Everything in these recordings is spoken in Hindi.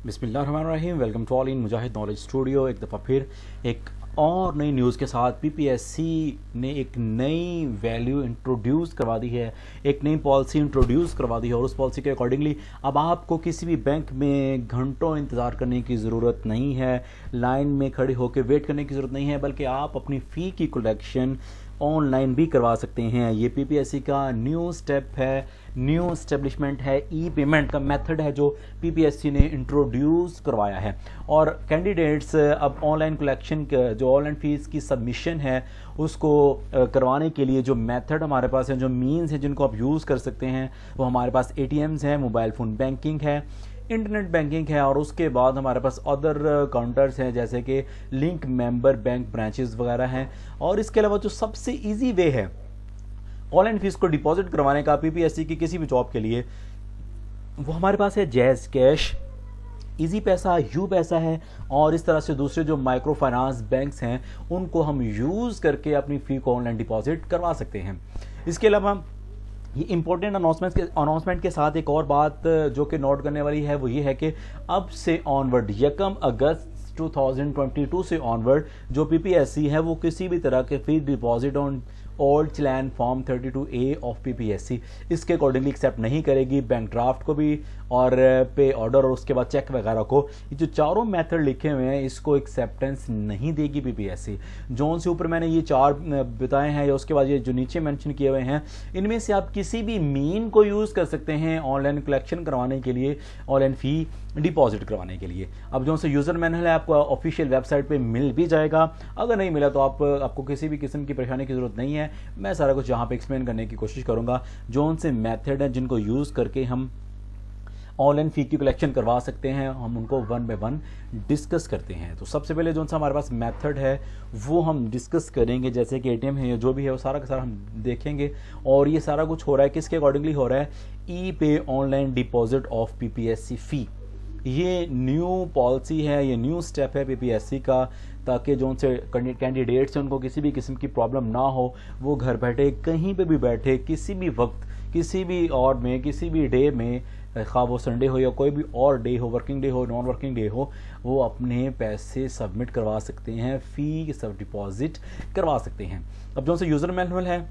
बिस्मिल्लाहिर्रहमानिर्रहीम। Welcome to all in Mujahid knowledge studio. एक दफ़ा फिर एक और नई न्यूज़ के साथ पीपीएससी ने एक नई वैल्यू इंट्रोड्यूस करवा दी है, एक नई पॉलिसी इंट्रोड्यूस करवा दी है और उस पॉलिसी के अकॉर्डिंगली अब आपको किसी भी बैंक में घंटों इंतज़ार करने की ज़रूरत नहीं है, लाइन में खड़े होकर वेट करने की ज़रूरत नहीं है, बल्कि आप अपनी फ़ी की कलेक्शन ऑनलाइन भी करवा सकते हैं। ये पीपीएससी का न्यू स्टेप है, न्यू एस्टेब्लिशमेंट है, ई पेमेंट का मेथड है जो पीपीएससी ने इंट्रोड्यूस करवाया है। और कैंडिडेट्स अब ऑनलाइन कलेक्शन जो ऑनलाइन फीस की सबमिशन है उसको करवाने के लिए जो मेथड हमारे पास है, जो मीन्स हैं जिनको आप यूज़ कर सकते हैं, वो हमारे पास एटीएम्स हैं, मोबाइल फ़ोन बैंकिंग है, इंटरनेट बैंकिंग है और उसके बाद हमारे पास अदर काउंटर्स हैं जैसे कि लिंक मेंबर बैंक ब्रांचेस वगैरह हैं। और इसके अलावा जो सबसे इजी वे है ऑनलाइन फीस को डिपॉजिट करवाने का पीपीएससी की किसी भी जॉब के लिए, वो हमारे पास है जैज़ कैश, इजी पैसा, यू पैसा है और इस तरह से दूसरे जो माइक्रो फाइनेंस बैंक्स हैं उनको हम यूज़ करके अपनी फ़ी को ऑनलाइन डिपॉजिट करवा सकते हैं। इसके अलावा ये इंपॉर्टेंट अनाउंसमेंट के साथ एक और बात जो कि नोट करने वाली है वो ये है कि अब से ऑनवर्ड 1 अगस्त 2022 से ऑनवर्ड जो पीपीएससी है वो किसी भी तरह के fee deposit on old challan form 32A of PPSC इसके अकॉर्डिंगली एक्सेप्ट नहीं करेगी। बैंक ड्राफ्ट को भी और पे ऑर्डर और उसके बाद चेक वगैरह को, ये जो चारों मेथड लिखे हुए हैं इसको एक्सेप्टेंस नहीं देगी पीपीएससी। जोन से ऊपर मैंने ये 4 बताए हैं या उसके बाद ये जो नीचे मेंशन किए हुए हैं इनमें से आप किसी भी मीन को यूज़ कर सकते हैं ऑनलाइन कलेक्शन करवाने के लिए, ऑनलाइन फ़ी डिपॉजिट करवाने के लिए। अब जो से यूज़र मैनुअल है आपको ऑफिशियल वेबसाइट पे मिल भी जाएगा, अगर नहीं मिला तो आपको किसी भी किस्म की परेशानी की ज़रूरत नहीं है। मैं सारा कुछ यहाँ पे एक्सप्लेन करने की कोशिश करूँगा। जो से मेथड हैं जिनको यूज़ करके हम ऑनलाइन फ़ी की कलेक्शन करवा सकते हैं, हम उनको 1 बाय 1 डिस्कस करते हैं। तो सबसे पहले जो सा हमारे पास मेथड है वो हम डिस्कस करेंगे, जैसे कि एटीएम है या जो भी है वो सारा का सारा हम देखेंगे। और ये सारा कुछ हो रहा है किसके अकॉर्डिंगली हो रहा है, ई पे ऑनलाइन डिपॉजिट ऑफ पीपीएससी फ़ी। ये न्यू पॉलिसी है, ये न्यू स्टेप है पीपीएससी का, ताकि जो उनसे कैंडिडेट्स हैं उनको किसी भी किस्म की प्रॉब्लम ना हो, वो घर बैठे कहीं पे भी बैठे किसी भी वक्त, किसी भी और में, किसी भी डे में, खा वो संडे हो या कोई भी और डे हो, वर्किंग डे हो, नॉन वर्किंग डे हो, वो अपने पैसे सबमिट करवा सकते हैं, फ़ी सब डिपॉजिट करवा सकते हैं। अब जो से यूज़र मैनुअल है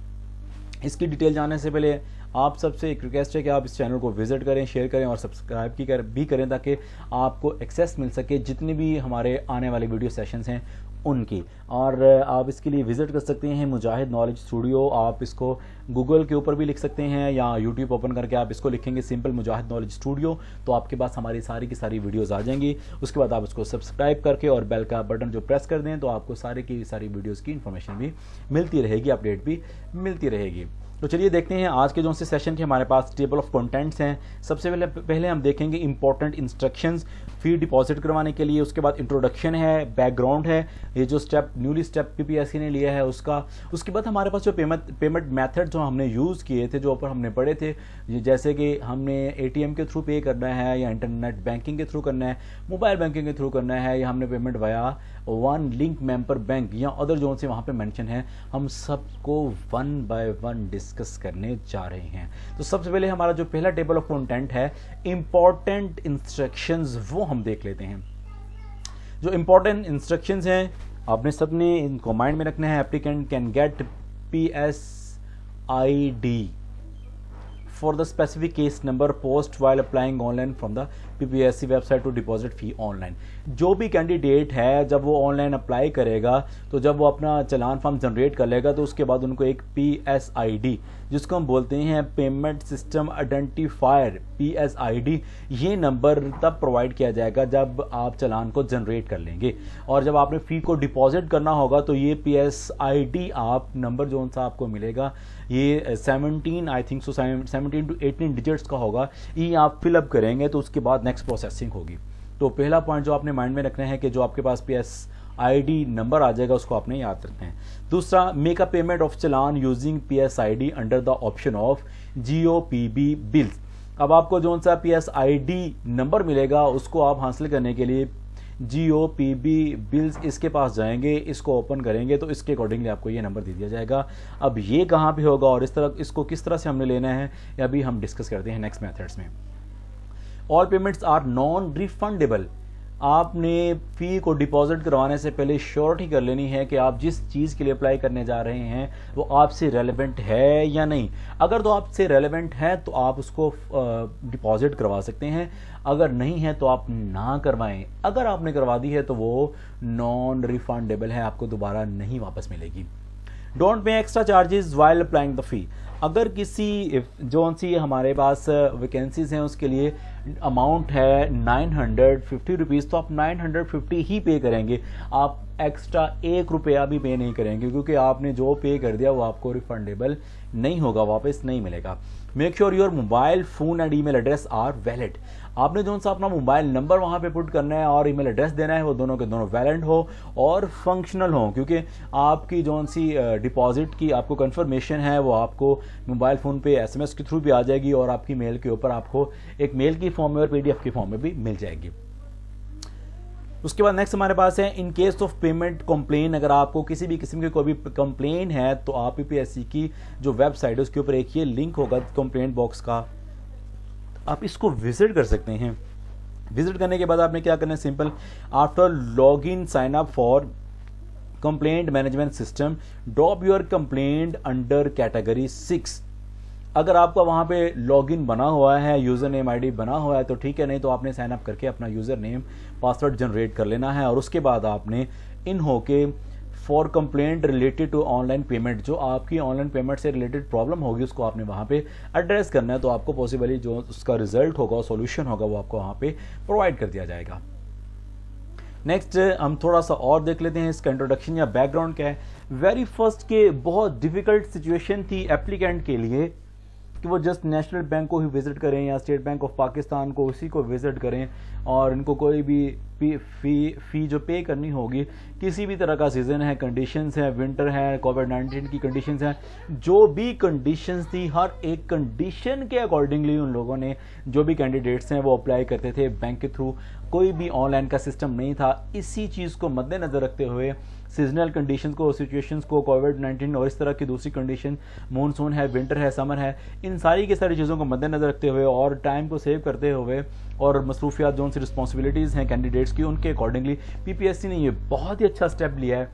इसकी डिटेल जानने से पहले आप सबसे एक रिक्वेस्ट है कि आप इस चैनल को विज़िट करें, शेयर करें और सब्सक्राइब भी करें ताकि आपको एक्सेस मिल सके जितने भी हमारे आने वाले वीडियो सेशंस हैं उनकी। और आप इसके लिए विज़िट कर सकते हैं मुजाहिद नॉलेज स्टूडियो। आप इसको गूगल के ऊपर भी लिख सकते हैं या यूट्यूब ओपन करके आप इसको लिखेंगे सिंपल मुजाहिद नॉलेज स्टूडियो, तो आपके पास हमारी सारी की सारी वीडियोज़ आ जाएंगी। उसके बाद आप उसको सब्सक्राइब करके और बेल का बटन जो प्रेस कर दें तो आपको सारी की सारी वीडियोज़ की इन्फॉर्मेशन भी मिलती रहेगी, अपडेट भी मिलती रहेगी। तो चलिए देखते हैं आज के जो से सेशन के हमारे पास टेबल ऑफ कंटेंट्स हैं। सबसे पहले हम देखेंगे इंपॉर्टेंट इंस्ट्रक्शंस फी डिपॉजिट करवाने के लिए, उसके बाद इंट्रोडक्शन है, बैकग्राउंड है, ये जो न्यूली स्टेप पीपीएससी ने लिया है उसका। उसके बाद हमारे पास जो पेमेंट मेथड जो हमने यूज़ किए थे, जो ऊपर हमने पढ़े थे, जैसे कि हमने एटीएम के थ्रू पे करना है या इंटरनेट बैंकिंग के थ्रू करना है, मोबाइल बैंकिंग के थ्रू करना है, या हमने payment via 1 link member bank या अदर जोन से वहाँ पे मेंशन है, हम सबको 1 बाय 1 डिस्कस करने जा रहे हैं। तो सबसे पहले हमारा जो पहला टेबल ऑफ कंटेंट है इंपॉर्टेंट इंस्ट्रक्शंस, वो हम देख लेते हैं। जो इंपॉर्टेंट इंस्ट्रक्शंस हैं आपने सबने इनको माइंड में रखना है। Applicant can gate PSID for the specific case number post while applying online from the PPSC website to deposit fee online। जो भी कैंडिडेट है जब वो ऑनलाइन अप्लाई करेगा तो जब वो अपना चलान फॉर्म जनरेट कर लेगा तो उसके बाद उनको एक PSID जिसको हम बोलते हैं पेमेंट सिस्टम आइडेंटिफायर PSID, ये नंबर तब प्रोवाइड किया जाएगा जब आप चलान को जनरेट कर लेंगे। और जब आपने फ़ी को डिपॉजिट करना होगा तो ये PSID आप नंबर जो सा आपको मिलेगा ये 17 I think so 17 to 18 digits का होगा, ये आप फिलअप करेंगे तो उसके बाद नेक्स्ट प्रोसेसिंग होगी। तो पहला पॉइंट जो आपने माइंड में रखना है कि जो आपके पास PSID नंबर आ जाएगा उसको आपने याद रखना है। दूसरा, make a payment of challan using PSID under the option of GOPB bills. अब आपको जो सा PSID नंबर मिलेगा उसको आप हासिल करने के लिए GOPB बिल्स इसके पास जाएंगे, इसको ओपन करेंगे तो इसके अकॉर्डिंगली आपको ये नंबर दे दिया जाएगा। अब ये कहाँ पे होगा और इसको किस तरह से हमने लेना है ये अभी हम डिस्कस करते हैं नेक्स्ट मेथड्स में। All payments are non refundable. आपने फ़ी को डिपॉजिट करवाने से पहले श्योरिटी कर लेनी है कि आप जिस चीज़ के लिए अप्लाई करने जा रहे हैं वो आपसे रेलेवेंट है या नहीं। अगर तो आपसे रेलेवेंट है तो आप उसको डिपॉजिट करवा सकते हैं, अगर नहीं है तो आप ना करवाएं। अगर आपने करवा दी है तो वो नॉन रिफंडेबल है, आपको दोबारा नहीं वापस मिलेगी। Don't pay extra charges while applying the fee. अगर किसी जो सी हमारे पास वैकेंसीज हैं उसके लिए अमाउंट है 950 रुपीज़, तो आप 950 ही पे करेंगे, आप एक्स्ट्रा 1 रुपया भी पे नहीं करेंगे, क्योंकि आपने जो पे कर दिया वो आपको रिफंडेबल नहीं होगा, वापस नहीं मिलेगा। Make sure your mobile phone and email address are valid. आपने जो सा अपना मोबाइल नंबर वहां पे पुट करना है और ईमेल एड्रेस देना है वो दोनों के दोनों वैलिड हो और फंक्शनल हो, क्योंकि आपकी जो सी डिपॉजिट की आपको कंफर्मेशन है वो आपको मोबाइल फ़ोन पे एसएमएस के थ्रू भी आ जाएगी और आपकी मेल के ऊपर आपको एक मेल की फॉर्म में और पीडीएफ की फॉर्म में भी मिल जाएगी। उसके बाद नेक्स्ट हमारे पास है in case of payment complain. अगर आपको किसी भी किस्म की कोई भी कंप्लेन है तो आप पीपीएससी की जो वेबसाइट है उसके ऊपर एक ये लिंक होगा कंप्लेंट बॉक्स का, आप इसको विजिट कर सकते हैं। विजिट करने के बाद आपने क्या करना है, simple after log in sign up for complaint management system drop your complaint under category 6। अगर आपका वहां पे लॉगिन बना हुआ है, यूजर नेम आईडी बना हुआ है तो ठीक है, नहीं तो आपने साइन अप करके अपना यूजर नेम पासवर्ड जनरेट कर लेना है और उसके बाद आपने इन होके for complaint related to online payment, जो आपकी ऑनलाइन पेमेंट से रिलेटेड प्रॉब्लम होगी उसको आपने वहां पे एड्रेस करना है, तो आपको पॉसिबली जो उसका रिजल्ट होगा, सॉल्यूशन होगा, वो आपको वहां पे प्रोवाइड कर दिया जाएगा। नेक्स्ट हम थोड़ा सा और देख लेते हैं इसका इंट्रोडक्शन या बैकग्राउंड क्या है। वेरी फर्स्ट के बहुत डिफिकल्ट सिचुएशन थी एप्लीकेंट के लिए कि वो जस्ट नेशनल बैंक को ही विजिट करें या स्टेट बैंक ऑफ पाकिस्तान को उसी को विजिट करें और इनको कोई भी फी जो पे करनी होगी, किसी भी तरह का सीज़न है, कंडीशंस है, विंटर है, कोविड-19 की कंडीशंस हैं, जो भी कंडीशंस थी हर एक कंडीशन के अकॉर्डिंगली उन लोगों ने जो भी कैंडिडेट्स हैं वो अप्लाई करते थे बैंक के थ्रू। कोई भी ऑनलाइन का सिस्टम नहीं था। इसी चीज़ को मद्देनज़र रखते हुए सीजनल कंडीशंस को, सिचुएशंस को, कोविड-19 और इस तरह की दूसरी कंडीशन, मानसून है, विंटर है, समर है, इन सारी की सारी चीज़ों को मद्देनज़र रखते हुए और टाइम को सेव करते हुए और मसरूफियात जो सी रिस्पॉन्सिबिलिटीज़ हैं कैंडिडेट्स की उनके अकॉर्डिंगली पीपीएससी ने ये बहुत ही अच्छा स्टेप लिया है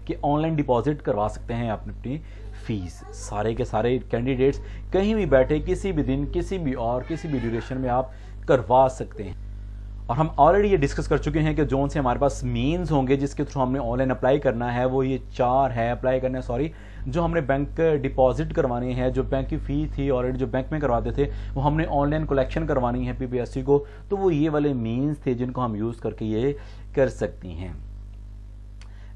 कि ऑनलाइन डिपॉजिट करवा सकते हैं अपनी फीस। सारे के सारे कैंडिडेट्स कहीं भी बैठे, किसी भी दिन, किसी भी ड्यूरेशन में आप करवा सकते हैं। और हम ऑलरेडी ये डिस्कस कर चुके हैं कि जोन से हमारे पास मीन्स होंगे जिसके थ्रू हमने ऑनलाइन अप्लाई करना है, वो ये 4 है अप्लाई करना है, सॉरी, जो हमने बैंक डिपॉजिट करवानी है, जो बैंक की फ़ी थी ऑलरेडी जो बैंक में करवाते थे वो हमने ऑनलाइन कलेक्शन करवानी है पीपीएससी को, तो वो ये वाले मीन्स थे जिनको हम यूज़ करके ये कर सकती हैं।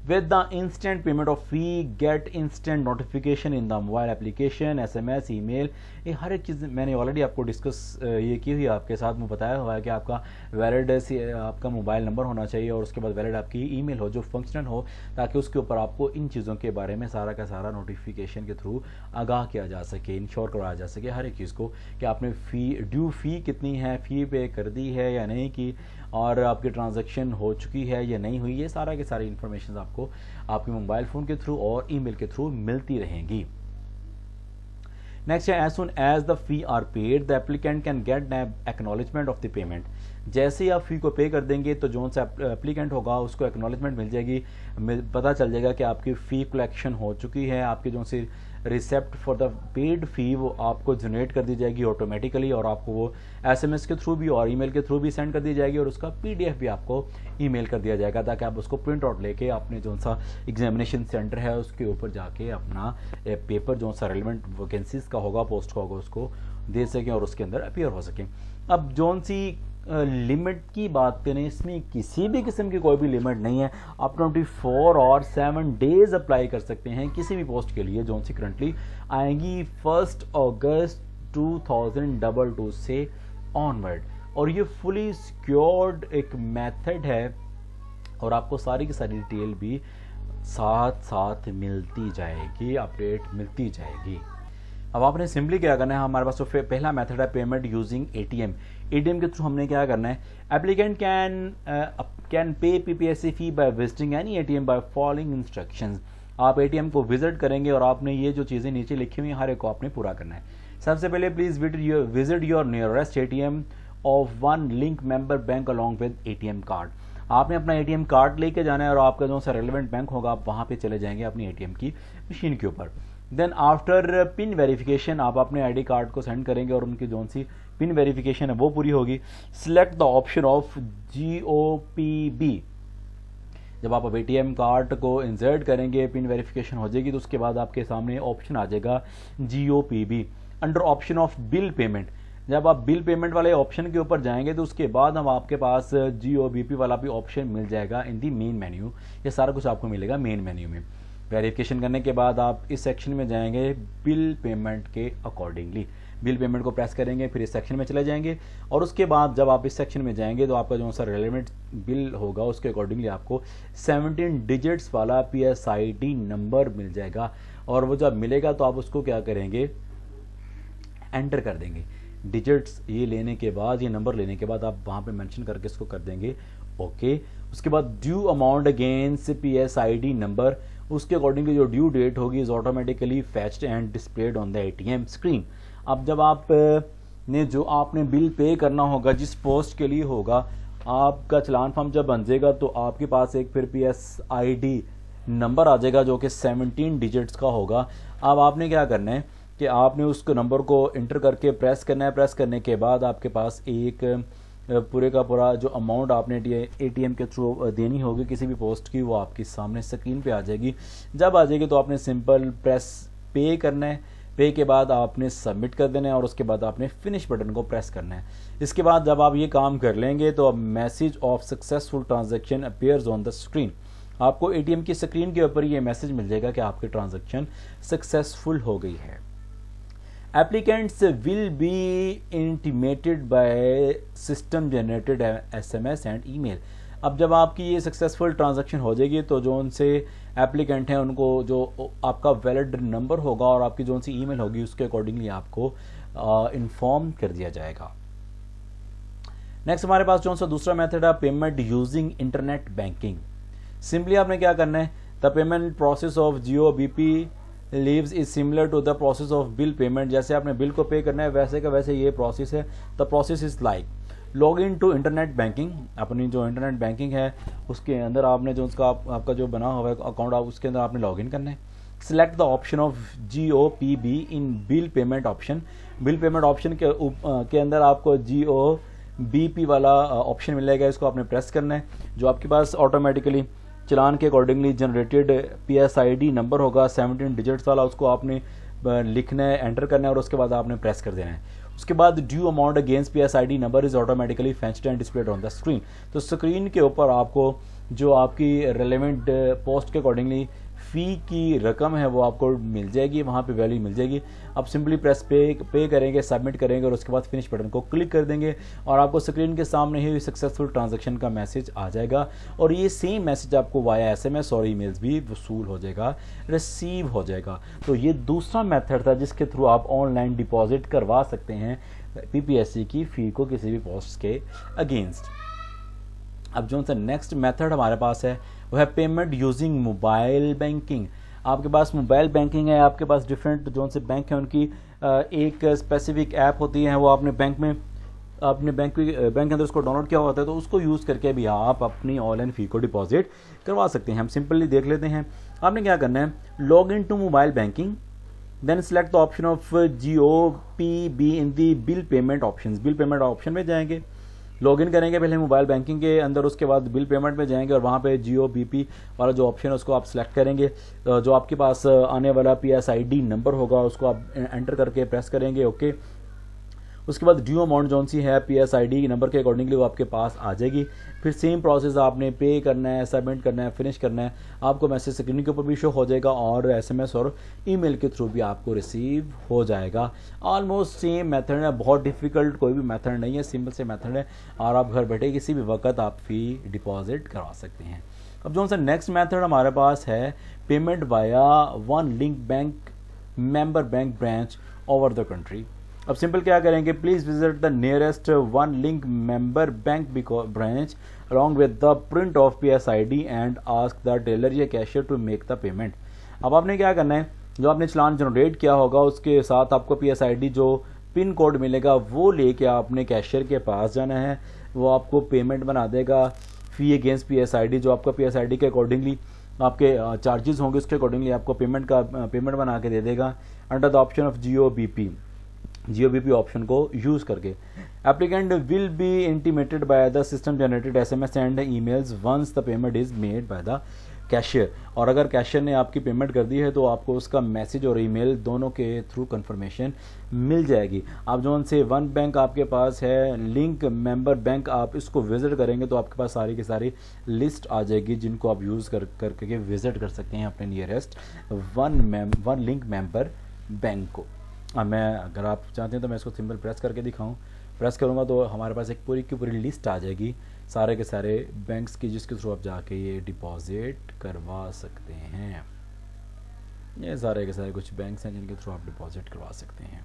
With the instant payment of fee, get instant notification in the mobile application, SMS, email, ये हर एक चीज़ मैंने ऑलरेडी आपको डिस्कस ये की हुई आपके साथ में बताया हुआ है कि आपका वैलिड आपका मोबाइल नंबर होना चाहिए और उसके बाद वैलिड आपकी ईमेल हो जो फंक्शनल हो, ताकि उसके ऊपर आपको इन चीज़ों के बारे में सारा का सारा नोटिफिकेशन के थ्रू आगाह किया जा सके, इंश्योर करवाया जा सके हर एक चीज़ को कि आपने ड्यू फ़ी कितनी है, फ़ी पे कर दी है या नहीं की, और आपकी ट्रांजैक्शन हो चुकी है या नहीं हुई। ये सारा की सारी इन्फॉर्मेशन आपको आपके मोबाइल फ़ोन के थ्रू और ईमेल के थ्रू मिलती रहेंगी। नेक्स्ट है as soon as the fee are paid the applicant can get acknowledgement of the payment. जैसे ही आप फी को पे कर देंगे तो जो सा एप्लीकेंट होगा उसको एक्नॉलेजमेंट मिल जाएगी, पता चल जाएगा कि आपकी फ़ी कलेक्शन हो चुकी है, आपकी जो सी रिसेप्ट फॉर द पेड फ़ी वो आपको जनरेट कर दी जाएगी ऑटोमेटिकली और आपको वो एसएमएस के थ्रू भी और ईमेल के थ्रू भी सेंड कर दी जाएगी और उसका पीडीएफ भी आपको ईमेल कर दिया जाएगा, ताकि आप उसको प्रिंट आउट लेके अपने जो सा एग्जामिनेशन सेंटर है उसके ऊपर जाके अपना पेपर जो सा रेलिवेंट वैकेंसीज का होगा, पोस्ट का होगा, उसको दे सकें और उसके अंदर अपीयर हो सकें। अब जो सी लिमिट की बात करें, इसमें किसी भी किस्म की कोई भी लिमिट नहीं है। आप 24 और 7 डेज अप्लाई कर सकते हैं किसी भी पोस्ट के लिए जो सी करंटली आएंगी 1 अगस्त 2022 से ऑनवर्ड, और ये फुली सिक्योर्ड एक मेथड है और आपको सारी की सारी डिटेल भी साथ साथ मिलती जाएगी, अपडेट मिलती जाएगी। अब आपने सिंपली क्या करना है, हमारे पास तो पहला मेथड है पेमेंट यूजिंग एटीएम। एटीएम के थ्रू हमने क्या करना है, applicant can pay PPSC fee by visiting any ATM by following instructions. आप एटीएम को विजिट करेंगे और आपने ये जो चीज़ें नीचे लिखी हुई हैं हर एक को आपने पूरा करना है। सबसे पहले please visit your nearest ATM of one link member bank along with ATM card. आपने अपना एटीएम कार्ड लेके जाना है और आपका जो सा रेलेवेंट बैंक होगा आप वहाँ पे चले जाएंगे अपनी एटीएम की मशीन के ऊपर। देन आफ्टर पिन वेरिफिकेशन आप अपने आईडी कार्ड को सेंड करेंगे और उनकी जो सी पिन वेरिफिकेशन है वो पूरी होगी। Select the option of GOPB। जब आप एटीएम कार्ड को इंसर्ट करेंगे, पिन वेरिफिकेशन हो जाएगी, तो उसके बाद आपके सामने ऑप्शन आ जाएगा GOPB under option of bill payment. जब आप बिल पेमेंट वाले ऑप्शन के ऊपर जाएंगे तो उसके बाद हम आपके पास GOBP वाला भी ऑप्शन मिल जाएगा इन दी मेन मेन्यू। ये सारा कुछ आपको मिलेगा मेन मेन्यू में। वेरिफिकेशन करने के बाद आप इस सेक्शन में जाएंगे बिल पेमेंट के अकॉर्डिंगली, बिल पेमेंट को प्रेस करेंगे, फिर इस सेक्शन में चले जाएंगे और उसके बाद जब आप इस सेक्शन में जाएंगे तो आपका जो सा रेलेवेंट बिल होगा उसके अकॉर्डिंगली आपको 17 डिजिट्स वाला PSID नंबर मिल जाएगा। और वो जब मिलेगा तो आप उसको क्या करेंगे, एंटर कर देंगे। डिजिट्स ये लेने के बाद, ये नंबर लेने के बाद आप वहाँ पे मेंशन करके इसको कर देंगे ओके। उसके बाद due amount against PSID number, उसके अकॉर्डिंगली जो ड्यू डेट होगी is automatically fetched and displayed on the ATM screen. अब जब आप ने जो आपने बिल पे करना होगा जिस पोस्ट के लिए होगा, आपका चलान फॉर्म जब बन जाएगा तो आपके पास एक फिर PSID नंबर आ जाएगा जो कि 17 डिजिट्स का होगा। अब आपने क्या करना है कि आपने उसको नंबर को इंटर करके प्रेस करना है। प्रेस करने के बाद आपके पास एक पूरे का पूरा जो अमाउंट आपने ATM के थ्रू देनी होगी किसी भी पोस्ट की, वो आपके सामने स्क्रीन पे आ जाएगी। जब आ जाएगी तो आपने सिंपल प्रेस पे करना है। पे के बाद आपने सबमिट कर देना है और उसके बाद आपने फिनिश बटन को प्रेस करना है। इसके बाद जब आप ये काम कर लेंगे तो अब message of successful transaction appears on the screen. आपको ATM की स्क्रीन के ऊपर ये मैसेज मिल जाएगा कि आपकी ट्रांजैक्शन सक्सेसफुल हो गई है। Applicants will be intimated by system generated SMS and email। अब जब आपकी ये सक्सेसफुल ट्रांजैक्शन हो जाएगी तो जो उनसे एप्लीकेंट हैं उनको जो आपका वैलिड नंबर होगा और आपकी जो सी ईमेल होगी उसके अकॉर्डिंगली आपको इन्फॉर्म कर दिया जाएगा। नेक्स्ट हमारे पास जो सा दूसरा मेथड है payment using internet banking. Simply आपने क्या करना है, the payment process of GOBP leaves is similar to the process of bill payment. जैसे आपने बिल को पे करना है वैसे का वैसे ये प्रोसेस है। The process is like log in to internet banking. अपनी जो इंटरनेट बैंकिंग है उसके अंदर आपने जो उसका आपका जो बना हुआ है अकाउंट, आप उसके अंदर आपने लॉग इन करना है। Select the option of GOPB in bill payment option. Bill payment option के अंदर आपको GOBP वाला ऑप्शन मिलेगा, इसको आपने प्रेस करना है। जो आपके पास ऑटोमेटिकली चलान के अकॉर्डिंगली जनरेटेड PSID नंबर होगा 17 डिजिट्स वाला, उसको आपने लिखना है, एंटर करना है और उसके बाद आपने प्रेस कर देना है। उसके बाद due amount against PSID number is automatically fetched and displayed on the screen. तो स्क्रीन के ऊपर आपको जो आपकी रेलेवेंट पोस्ट के अकॉर्डिंगली फ़ी की रकम है वो आपको मिल जाएगी, वहाँ पे वैल्यू मिल जाएगी। आप सिंपली प्रेस पे करेंगे, सबमिट करेंगे और उसके बाद फिनिश बटन को क्लिक कर देंगे और आपको स्क्रीन के सामने ही सक्सेसफुल ट्रांजैक्शन का मैसेज आ जाएगा। और ये सेम मैसेज आपको वाया SMS और ईमेल्स भी वसूल हो जाएगा, रिसीव हो जाएगा। तो ये दूसरा मेथड था जिसके थ्रू आप ऑनलाइन डिपॉजिट करवा सकते हैं PPSC की फ़ी को किसी भी पोस्ट के अगेंस्ट। अब जो सा नेक्स्ट मेथड हमारे पास है वो है पेमेंट यूजिंग मोबाइल बैंकिंग। आपके पास मोबाइल बैंकिंग है, आपके पास डिफरेंट जो से बैंक है उनकी एक स्पेसिफिक ऐप होती है, वो आपने बैंक के अंदर उसको डाउनलोड किया होता है, तो उसको यूज़ करके भी आप अपनी ऑनलाइन फ़ी को डिपॉजिट करवा सकते हैं। हम सिंपली देख लेते हैं। आपने क्या करना है, log in to mobile banking, then select the option of GOPB in the bill payment option. Bill payment option में जाएंगे, लॉगिन करेंगे पहले मोबाइल बैंकिंग के अंदर, उसके बाद बिल पेमेंट में जाएंगे और वहाँ पे GOBP वाला जो ऑप्शन है उसको आप सिलेक्ट करेंगे। जो आपके पास आने वाला PSID नंबर होगा उसको आप एंटर करके प्रेस करेंगे ओके। उसके बाद ड्यू अमाउंट जो सी है PSID नंबर के अकॉर्डिंगली वो आपके पास आ जाएगी। फिर सेम प्रोसेस आपने पे करना है, सबमिट करना है, फिनिश करना है। आपको मैसेज स्क्रीन के ऊपर भी शो हो जाएगा और SMS और ईमेल के थ्रू भी आपको रिसीव हो जाएगा। ऑलमोस्ट सेम मेथड है, बहुत डिफिकल्ट कोई भी मेथड नहीं है, सिंपल से मेथड है और आप घर बैठे किसी भी वक्त आप फ़ी डिपॉजिट करवा सकते हैं। अब जो सा नेक्स्ट मेथड हमारे पास है payment via one link bank member bank branch over the country. अब सिंपल क्या करेंगे, please visit the nearest one link member bank branch along with the print of PSID and ask the teller या cashier to make the payment. अब आपने क्या करना है, जो आपने चलान जनरेट किया होगा उसके साथ आपको PSID जो पिन कोड मिलेगा वो लेके आपने कैशियर के पास जाना है, वो आपको पेमेंट बना देगा फी अगेंस्ट PSID, जो आपका PSID के अकॉर्डिंगली आपके चार्जेस होंगे उसके अकॉर्डिंगली आपको पेमेंट बना के दे देगा under the option of GOBP option को यूज करके। Applicant will be intimated by the system generated SMS and emails once the payment is made by the cashier. और अगर कैशियर ने आपकी पेमेंट कर दी है तो आपको उसका मैसेज और ईमेल दोनों के थ्रू कंफर्मेशन मिल जाएगी। आप जो से वन बैंक आपके पास है, लिंक मेंबर बैंक, आप इसको विजिट करेंगे तो आपके पास सारी की सारी लिस्ट आ जाएगी जिनको आप यूज़ करके विजिट कर सकते हैं अपने nearest one link member bank को। अगर आप चाहते हैं तो मैं इसको सिंपल प्रेस करके दिखाऊं, प्रेस करूंगा तो हमारे पास एक पूरी की पूरी लिस्ट आ जाएगी सारे के सारे बैंक्स की जिसके थ्रू आप जाके ये डिपॉजिट करवा सकते हैं। ये सारे के सारे कुछ बैंक्स हैं जिनके थ्रू आप डिपॉजिट करवा सकते हैं।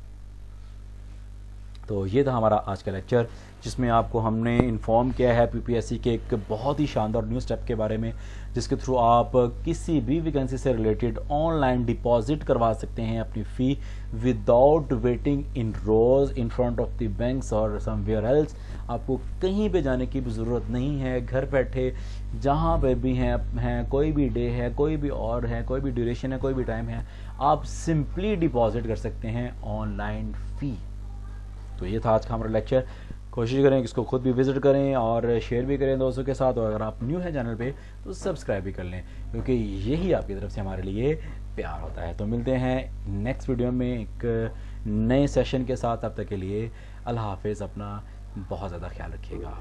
तो ये था हमारा आज का लेक्चर जिसमें आपको हमने इन्फॉर्म किया है PPSC के एक बहुत ही शानदार न्यू स्टेप के बारे में जिसके थ्रू आप किसी भी वैकेंसी से रिलेटेड ऑनलाइन डिपॉजिट करवा सकते हैं अपनी fee without waiting in rows in front of the banks और समवेयर एल्स। आपको कहीं पे जाने की भी ज़रूरत नहीं है, घर बैठे जहाँ पे भी हैं कोई भी डे है, कोई भी और है, कोई भी ड्यूरेशन है, कोई भी टाइम है, आप सिंपली डिपॉजिट कर सकते हैं ऑनलाइन फ़ी। तो ये था आज का हमारा लेक्चर। कोशिश करें कि इसको खुद भी विजिट करें और शेयर भी करें दोस्तों के साथ, और अगर आप न्यू हैं चैनल पे तो सब्सक्राइब भी कर लें क्योंकि यही आपकी तरफ से हमारे लिए प्यार होता है। तो मिलते हैं नेक्स्ट वीडियो में एक नए सेशन के साथ। तब तक के लिए अल्लाह हाफिज़, अपना बहुत ज़्यादा ख्याल रखिएगा।